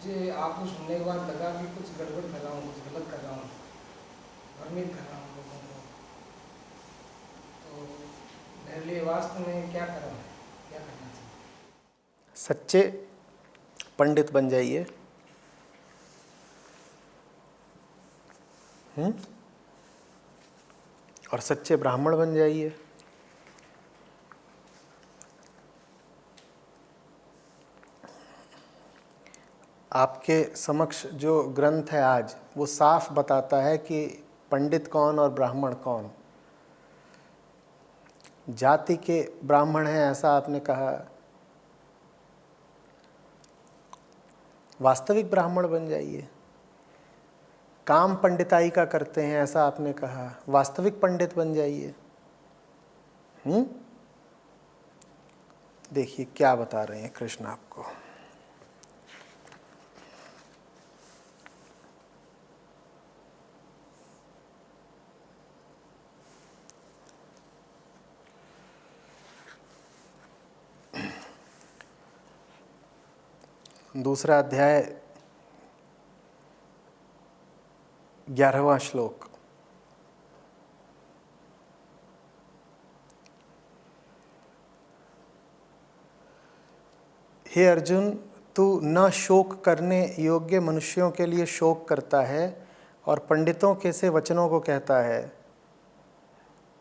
मुझे आपको सुनने के बाद लगा कि कुछ गड़बड़ कर रहा हूँ, कुछ गलत कर रहा हूँ, भ्रमित कर रहा हूँ लोगों को। तो मेरे लिए वास्तव में क्या करना है, क्या करना चाहिए? सच्चे पंडित बन जाइए। और सच्चे ब्राह्मण बन जाइए। आपके समक्ष जो ग्रंथ है आज, वो साफ बताता है कि पंडित कौन और ब्राह्मण कौन। जाति के ब्राह्मण हैं ऐसा आपने कहा, वास्तविक ब्राह्मण बन जाइए। काम पंडिताई का करते हैं ऐसा आपने कहा, वास्तविक पंडित बन जाइए। देखिए क्या बता रहे हैं कृष्ण आपको। दूसरा अध्याय 11वां श्लोक। हे अर्जुन, तू न शोक करने योग्य मनुष्यों के लिए शोक करता है और पंडितों के से वचनों को कहता है,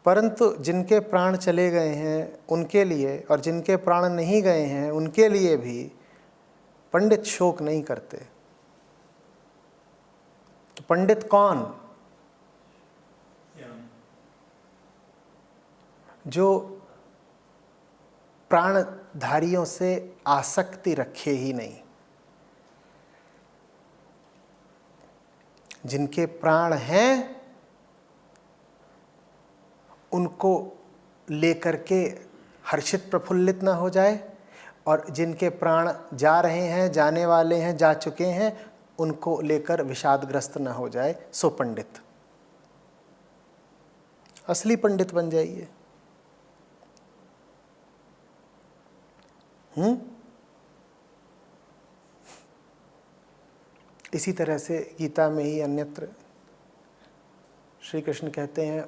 परंतु जिनके प्राण चले गए हैं उनके लिए और जिनके प्राण नहीं गए हैं उनके लिए भी पंडित शोक नहीं करते। तो पंडित कौन? जो प्राणधारियों से आसक्ति रखे ही नहीं, जिनके प्राण हैं उनको लेकर के हर्षित प्रफुल्लित ना हो जाए, और जिनके प्राण जा रहे हैं, जाने वाले हैं, जा चुके हैं, उनको लेकर विषादग्रस्त ना हो जाए, सो पंडित। असली पंडित बन जाइए। इसी तरह से गीता में ही अन्यत्र श्री कृष्ण कहते हैं,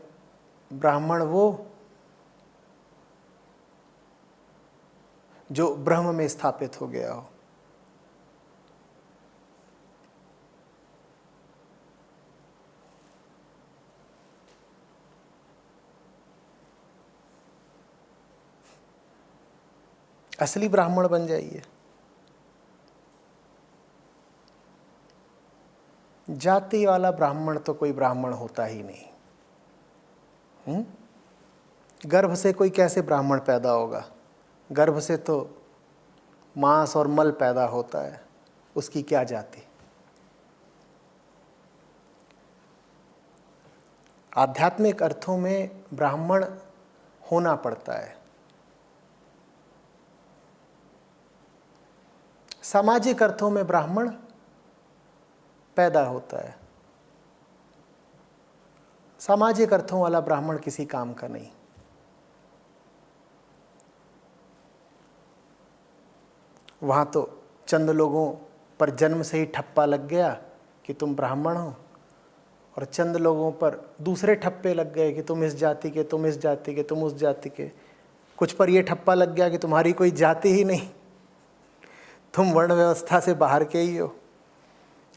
ब्राह्मण वो जो ब्रह्म में स्थापित हो गया हो। असली ब्राह्मण बन जाइए। जाति वाला ब्राह्मण तो कोई ब्राह्मण होता ही नहीं। गर्भ से कोई कैसे ब्राह्मण पैदा होगा? गर्भ से तो मांस और मल पैदा होता है, उसकी क्या जाति? आध्यात्मिक अर्थों में ब्राह्मण होना पड़ता है। सामाजिक अर्थों में ब्राह्मण पैदा होता है। सामाजिक अर्थों वाला ब्राह्मण किसी काम का नहीं। वहाँ तो चंद लोगों पर जन्म से ही ठप्पा लग गया कि तुम ब्राह्मण हो, और चंद लोगों पर दूसरे ठप्पे लग गए कि तुम इस जाति के, तुम इस जाति के, तुम उस जाति के। कुछ पर यह ठप्पा लग गया कि तुम्हारी कोई जाति ही नहीं, तुम वर्ण व्यवस्था से बाहर के ही हो।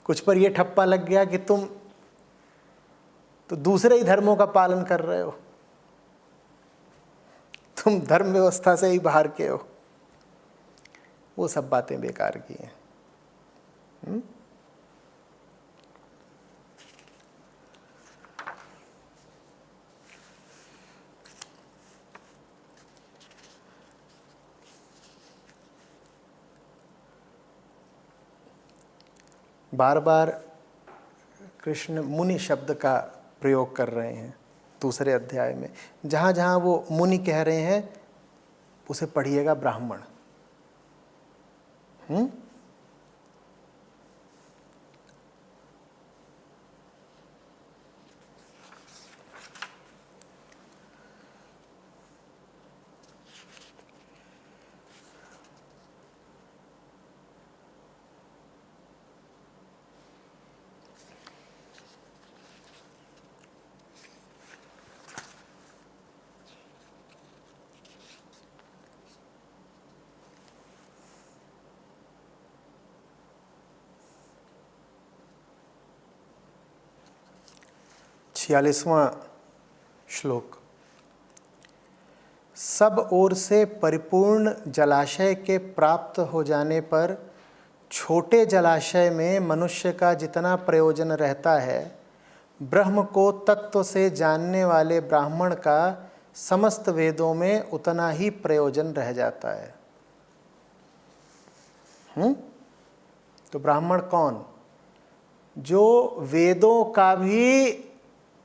कुछ पर यह ठप्पा लग गया कि तुम तो दूसरे ही धर्मों का पालन कर रहे हो, तुम धर्म व्यवस्था से ही बाहर के हो। वो सब बातें बेकार की हैं। बार बार कृष्ण मुनि शब्द का प्रयोग कर रहे हैं दूसरे अध्याय में। जहाँ जहाँ वो मुनि कह रहे हैं उसे पढ़िएगा ब्राह्मण। 46वां श्लोक। सब ओर से परिपूर्ण जलाशय के प्राप्त हो जाने पर छोटे जलाशय में मनुष्य का जितना प्रयोजन रहता है, ब्रह्म को तत्व से जानने वाले ब्राह्मण का समस्त वेदों में उतना ही प्रयोजन रह जाता है। तो ब्राह्मण कौन? जो वेदों का भी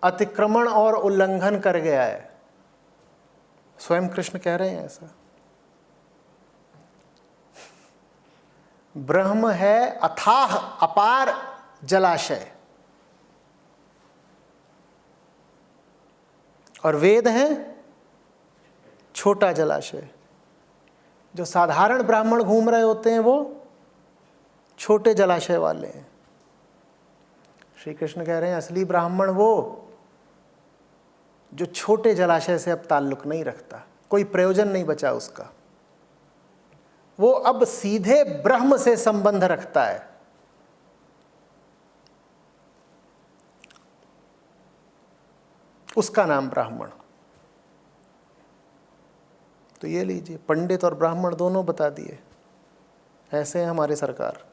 अतिक्रमण और उल्लंघन कर गया है। स्वयं कृष्ण कह रहे हैं ऐसा। ब्रह्म है अथाह अपार जलाशय और वेद है छोटा जलाशय। जो साधारण ब्राह्मण घूम रहे होते हैं वो छोटे जलाशय वाले हैं। श्री कृष्ण कह रहे हैं असली ब्राह्मण वो जो छोटे जलाशय से अब ताल्लुक नहीं रखता, कोई प्रयोजन नहीं बचा उसका, वो अब सीधे ब्रह्म से संबंध रखता है। उसका नाम ब्राह्मण। तो ये लीजिए, पंडित और ब्राह्मण दोनों बता दिए। ऐसे हैं हमारे सरकार।